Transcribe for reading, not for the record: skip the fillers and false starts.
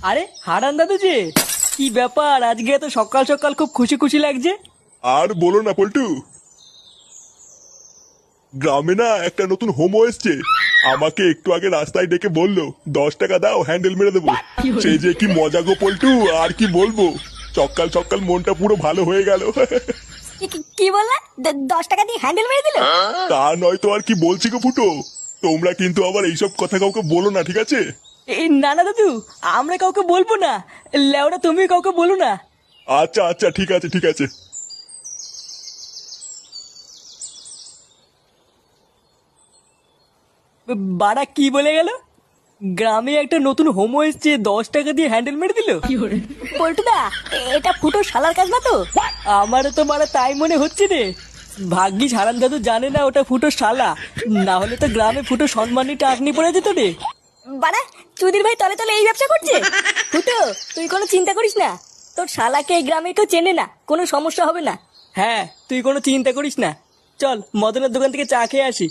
আরে হারান দাদু যে, কি ব্যাপার আজকে এত সকাল সকাল খুব খুশি খুশি লাগছে? আর বলো না পল্টু, গ্রামে না একটা নতুন হোমো এসছে। আমাকে একটু আগে রাস্তায় ডেকে বললো 10 টাকা দাও হ্যান্ডেল মেরে দেবো। সেই যে কি মজা গো পল্টু, আর কি বলবো। সকাল সকাল মনটা পুরো ভালো হয়ে গেল। কি বললা? 10 টাকা দিয়ে হ্যান্ডেল মেরে দিল? তা নয় তো আর কি বলছি গো ফুটো। তোমরা কিন্তু আবার এইসব কথা কাউকে বলো না, ঠিক আছে? এই না না দাদু, আমরা কাউকে বলবো না। লেওরা তুমি কাউকে বলো না। আচ্ছা আচ্ছা, ঠিক আছে ঠিক আছে। বাড়া কি বলে গেল? গ্রামে একটা নতুন হোমো এসছে, 10 টাকা দিয়ে হ্যান্ডেল মেরে দিল? পল্টুদা, এটা ফুটো শালার কাজ না তো? আমারও তো বাড়া তাই মনে হচ্ছে রে। ভাগ্যিস হারান দাদু জানে না ওটা ফুটো শালা, না হলে তো গ্রামে ফুটো সম্মানী টাকনি পড়ে যেত রে। বাড়া, চুদির ভাই তলে তলে এই ব্যবসা করছে। ফুটো, তুই কোনো চিন্তা করিস না। তোর শালাকে এই গ্রামে কেউ চেনে না, কোনো সমস্যা হবে না। হ্যাঁ, তুই কোনো চিন্তা করিস না। চল মদনের দোকান থেকে চা খেয়ে আসি।